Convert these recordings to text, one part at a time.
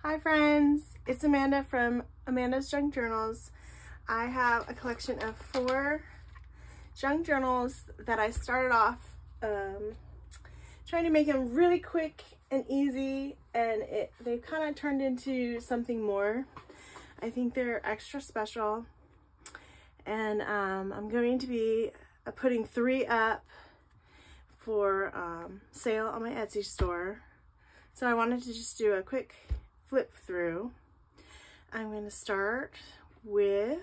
Hi friends, it's Amanda from Amanda's Junk Journals. I have a collection of 4 junk journals that I started off trying to make them really quick and easy, and they've kind of turned into something more. I think they're extra special, and I'm going to be putting 3 up for sale on my Etsy store. So I wanted to just do a quick flip through. I'm going to start with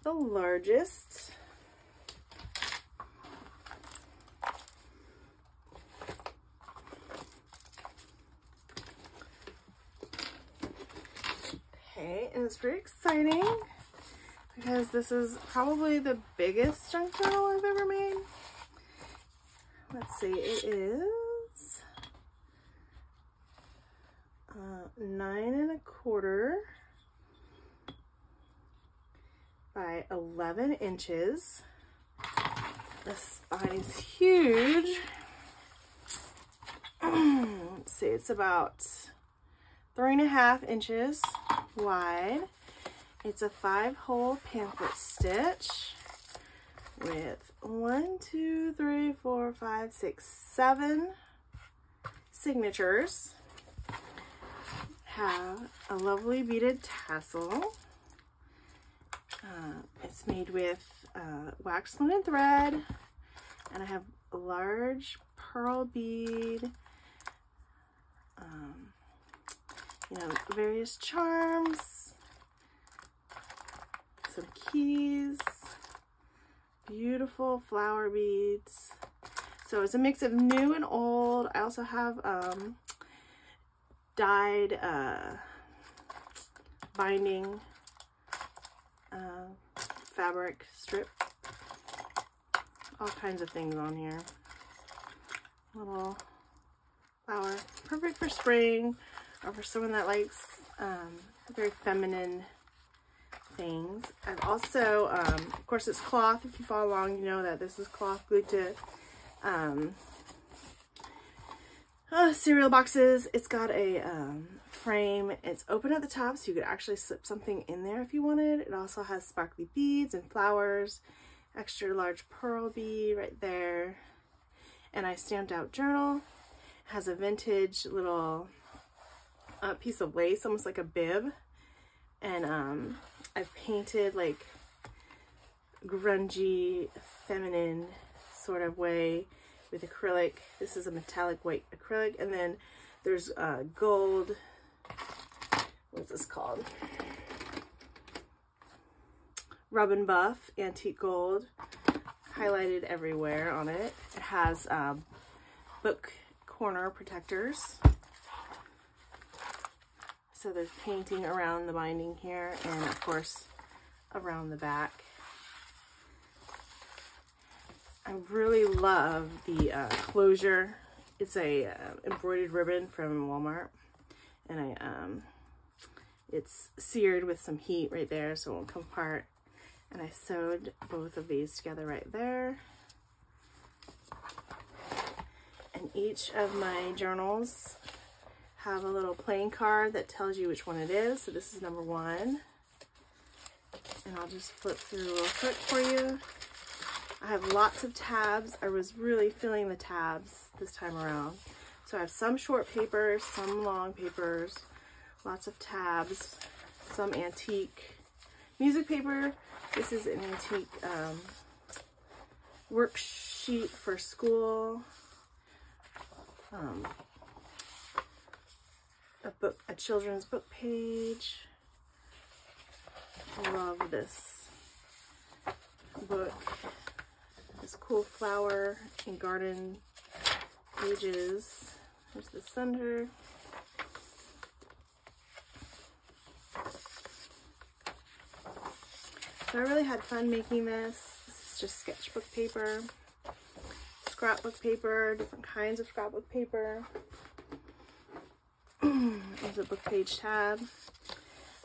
the largest. Okay, and it's pretty exciting because this is probably the biggest junk journal I've ever made. Let's see, it is 9 1/4 by 11 inches. The spine is huge. Let's see, it's about 3.5 inches wide. It's a 5-hole pamphlet stitch with 1, 2, 3, 4, 5, 6, 7 signatures. Have a lovely beaded tassel. It's made with wax linen thread, and I have a large pearl bead, you know, various charms, some keys, beautiful flower beads. So it's a mix of new and old. I also have dyed binding fabric strip, all kinds of things on here. Little flower, perfect for spring or for someone that likes very feminine things. I've also, of course, it's cloth. If you follow along, you know that this is cloth glued to cereal boxes. It's got a frame. It's open at the top, so you could actually slip something in there if you wanted. It also has sparkly beads and flowers, extra large pearl bead right there, and I stamped out journal. It has a vintage little piece of lace, almost like a bib, and I've painted like grungy, feminine sort of way with acrylic. This is a metallic white acrylic, and then there's gold, what's this called? Rub and Buff antique gold, highlighted everywhere on it. It has book corner protectors. So there's painting around the binding here, and of course around the back. I really love the closure. It's a embroidered ribbon from Walmart, and it's seared with some heat right there so it won't come apart. And I sewed both of these together right there. And each of my journals have a little playing card that tells you which one it is. So this is number 1. And I'll just flip through real quick for you. I have lots of tabs. I was really filling the tabs this time around. So I have some short papers, some long papers, lots of tabs, some antique music paper. This is an antique worksheet for school. A children's book page. I love this book. This cool flower and garden pages. There's the center. So I really had fun making this. This is just sketchbook paper, scrapbook paper, different kinds of scrapbook paper. There's a book page tab.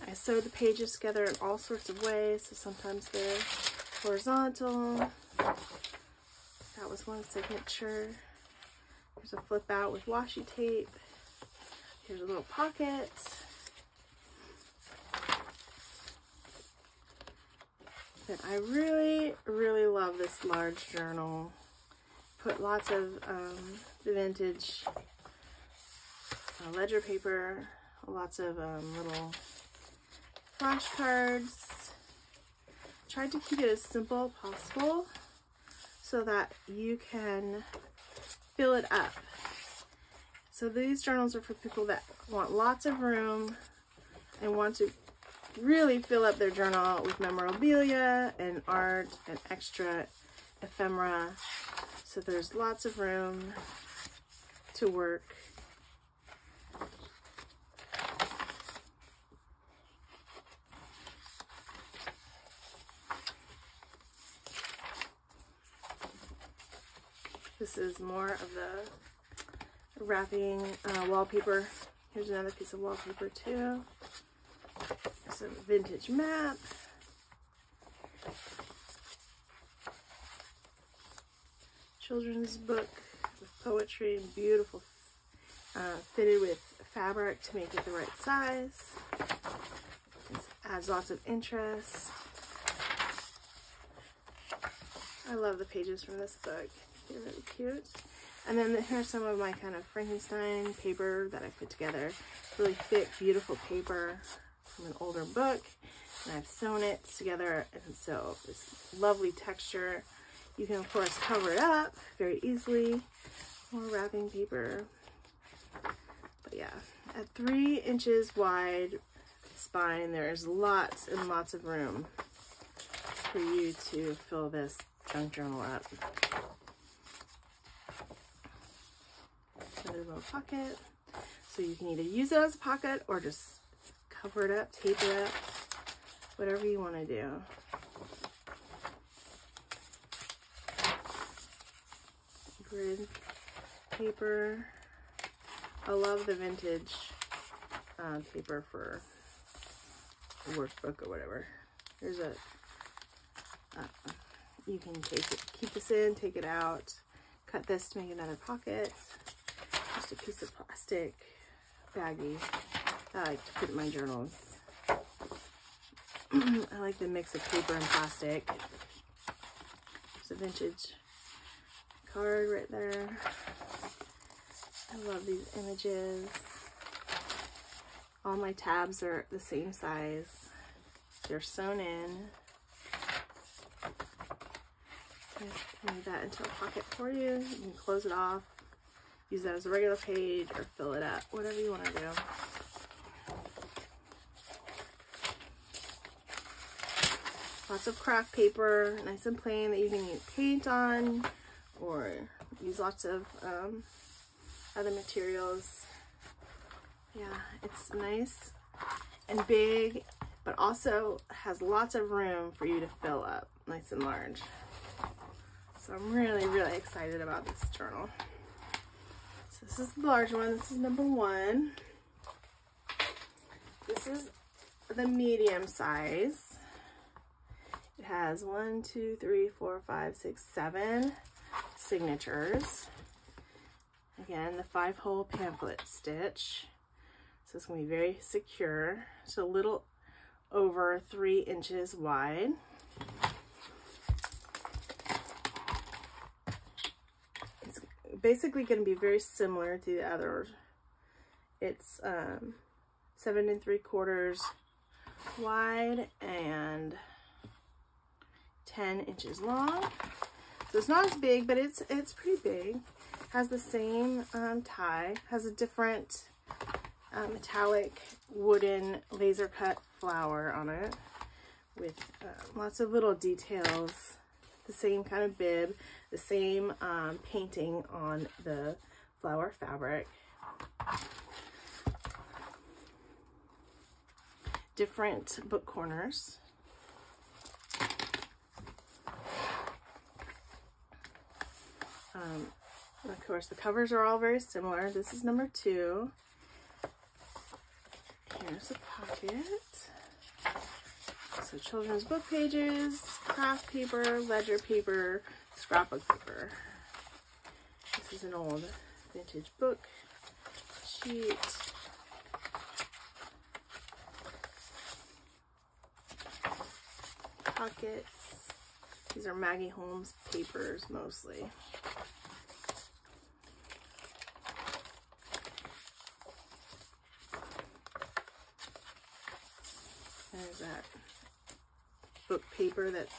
I sewed the pages together in all sorts of ways. So sometimes they're horizontal. That was one signature. There's a flip out with washi tape. Here's a little pocket. But I really, really love this large journal. Put lots of the vintage ledger paper, lots of little flashcards. Tried to keep it as simple as possible so that you can fill it up. So these journals are for people that want lots of room and want to really fill up their journal with memorabilia and art and extra ephemera. So there's lots of room to work. This is more of the wrapping wallpaper. Here's another piece of wallpaper too. Some vintage map. Children's book with poetry and beautiful, fitted with fabric to make it the right size. This adds lots of interest. I love the pages from this book. They're really cute. And then here's some of my kind of Frankenstein paper that I put together. Really thick, beautiful paper from an older book. And I've sewn it together, and so this lovely texture. You can of course cover it up very easily. More wrapping paper. But yeah, at 3 inches wide spine, there's lots and lots of room for you to fill this junk journal up. Another little pocket. So you can either use it as a pocket or just cover it up, tape it up, whatever you want to do. Grid paper. I love the vintage paper for a workbook or whatever. There's a you can take it, keep this in, take it out, cut this to make another pocket. Just a piece of plastic baggie that I like to put in my journals. I like the mix of paper and plastic. There's a vintage card right there. I love these images. All my tabs are the same size. They're sewn in. Make that into a pocket for you. You can close it off, use that as a regular page, or fill it up, whatever you want to do. Lots of craft paper, nice and plain, that you can paint on or use lots of other materials. Yeah, it's nice and big, but also has lots of room for you to fill up, nice and large. So I'm really, really excited about this journal. So this is the large one. This is number 1. This is the medium size. It has 1, 2, 3, 4, 5, 6, 7 signatures. Again, the 5-hole pamphlet stitch. So it's going to be very secure. It's a little over 3 inches wide. It's basically going to be very similar to the others. It's 7 3/4 wide and 10 inches long. So it's not as big, but it's pretty big. Has the same tie. Has a different metallic wooden laser cut flower on it with lots of little details. The same kind of bib, the same painting on the flower fabric. Different book corners. Of course, the covers are all very similar. This is number 2. Here's the pocket. So children's book pages, craft paper, ledger paper, scrapbook paper. This is an old vintage book sheet. pockets. These are Maggie Holmes papers mostly. There's that book paper that's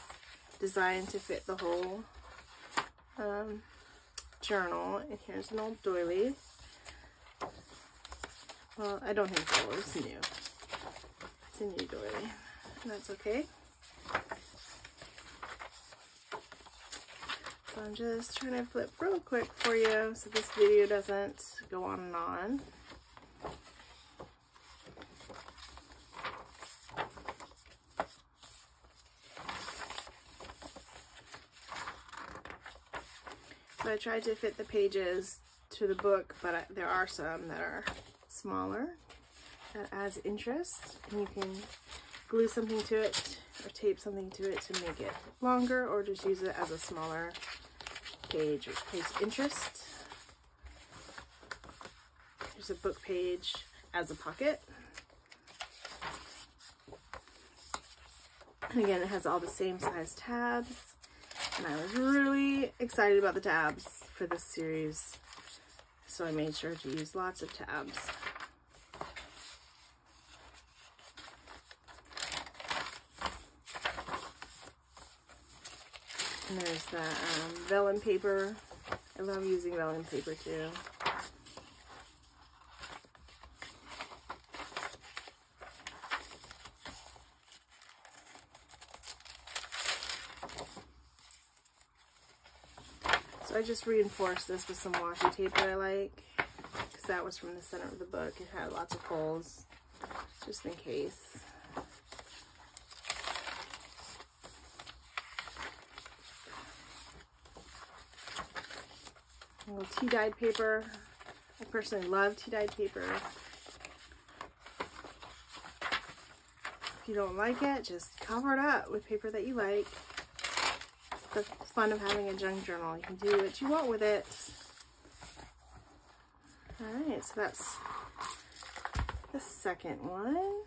designed to fit the whole journal. And here's an old doily. Well, I don't think so. It's new. It's a new doily. And that's okay. So I'm just trying to flip real quick for you so this video doesn't go on and on. So I tried to fit the pages to the book, but there are some that are smaller. That adds interest, and you can glue something to it or tape something to it to make it longer, or just use it as a smaller page, which creates interest. Here's a book page as a pocket. And again, it has all the same size tabs. And I was really excited about the tabs for this series, so I made sure to use lots of tabs. And there's that vellum paper. I love using vellum paper too. So I just reinforced this with some washi tape that I like, because that was from the center of the book. It had lots of holes, just in case. A little tea-dyed paper. I personally love tea-dyed paper. If you don't like it, just cover it up with paper that you like. The fun of having a junk journal. You can do what you want with it. Alright, so that's the second one.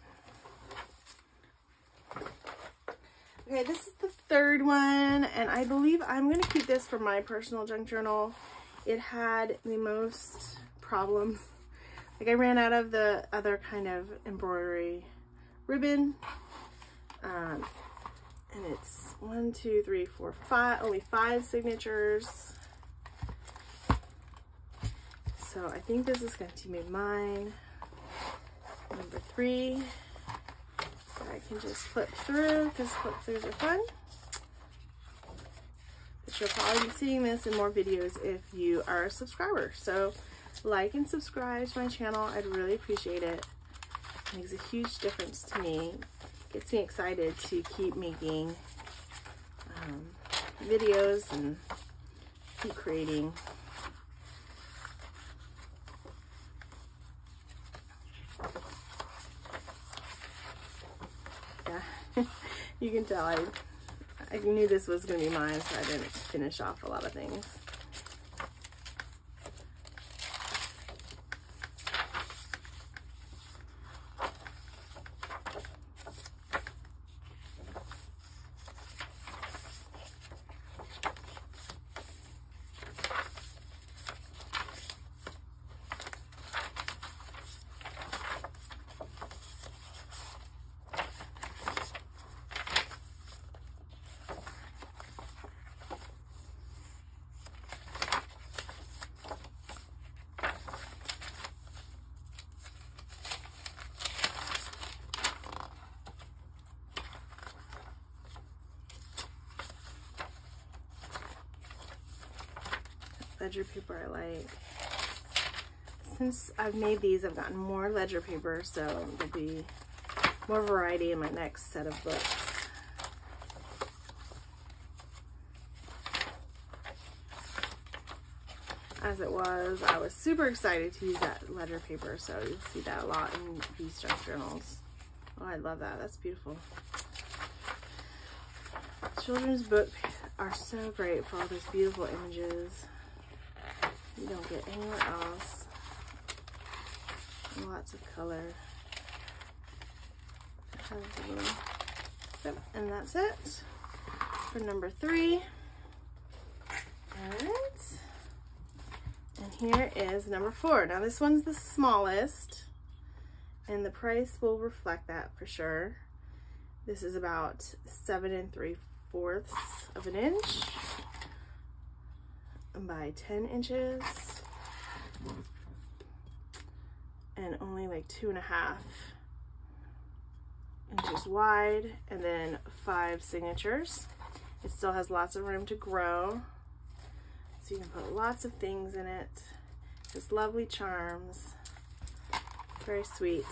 Okay, this is the third one, and I believe I'm going to keep this for my personal junk journal. It had the most problems. Like, I ran out of the other kind of embroidery ribbon. And it's 1, 2, 3, 4, 5, only 5 signatures. So I think this is going to be mine. Number 3. I can just flip through, because flip throughs are fun. But you'll probably be seeing this in more videos if you are a subscriber. So like and subscribe to my channel. I'd really appreciate it. It makes a huge difference to me. Gets me excited to keep making videos and keep creating. Yeah, you can tell I knew this was going to be mine, so I didn't finish off a lot of things. Ledger paper I like. Since I've made these, I've gotten more ledger paper, so there'll be more variety in my next set of books. As it was, I was super excited to use that ledger paper, so you'll see that a lot in these junk journals. Oh, I love that. That's beautiful. Children's books are so great for all those beautiful images you don't get anywhere else. And lots of color. It has a little Yep, and that's it for number 3. Alright. And here is number 4. Now this one's the smallest, and the price will reflect that for sure. This is about 7 3/4 of an inch by 10 inches, and only like 2.5 inches wide, and then 5 signatures. It still has lots of room to grow, so you can put lots of things in it. Just lovely charms, very sweet.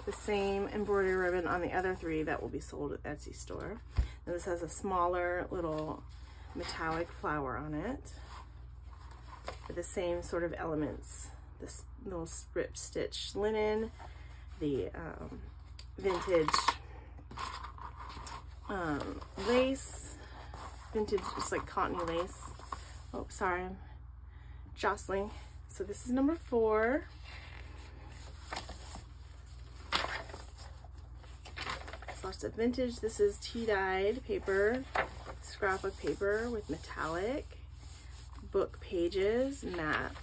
The same embroidery ribbon on the other 3 that will be sold at Etsy store. And this has a smaller little metallic flower on it with the same sort of elements. This little strip stitch linen, the vintage lace, vintage just like cottony lace. Oh, sorry, I'm jostling. So this is number 4. Lots of vintage. This is tea-dyed paper, scrapbook paper with metallic, book pages, map,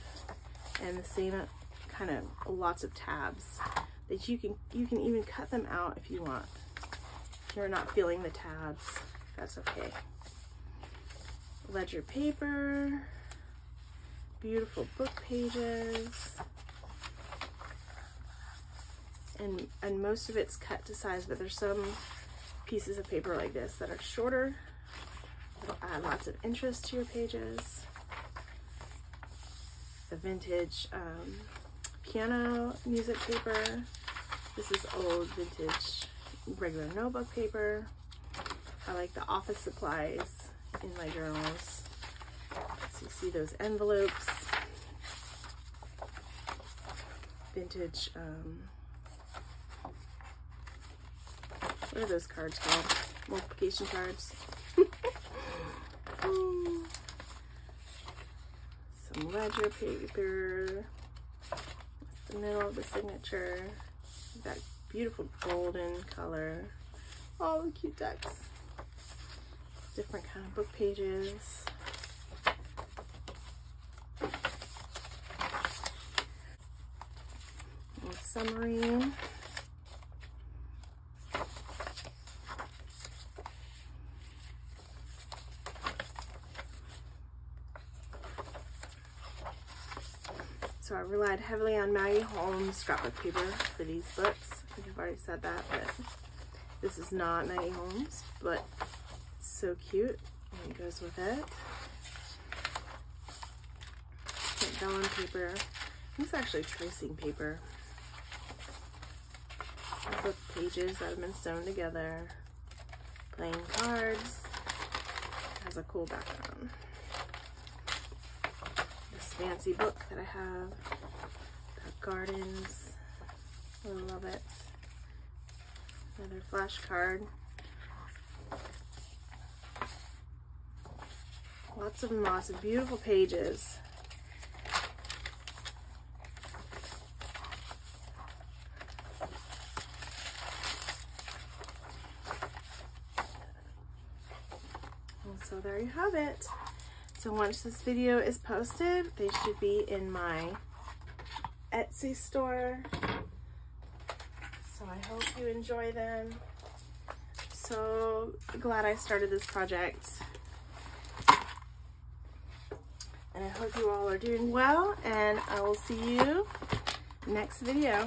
and the same kind of lots of tabs that you can even cut them out if you want. If you're not feeling the tabs, that's okay. Ledger paper, beautiful book pages. And most of it's cut to size, but there's some pieces of paper like this that are shorter. It'll add lots of interest to your pages. The vintage piano music paper. This is old vintage regular notebook paper. I like the office supplies in my journals. So you see those envelopes. Vintage what are those cards called? Multiplication cards. Some ledger paper. That's the middle of the signature. That beautiful golden color. All the cute ducks. Different kind of book pages. And summary. So I relied heavily on Maggie Holmes scrapbook paper for these books. I think I've already said that, but this is not Maggie Holmes, but it's so cute and it goes with it. Vellum paper. This is actually tracing paper. Book pages that have been sewn together. Playing cards. It has a cool background. Fancy book that I have. Got gardens. I love it. Another flashcard. Lots of beautiful pages. And so there you have it. So once this video is posted, they should be in my Etsy store. So I hope you enjoy them. So glad I started this project. And I hope you all are doing well, and I will see you next video.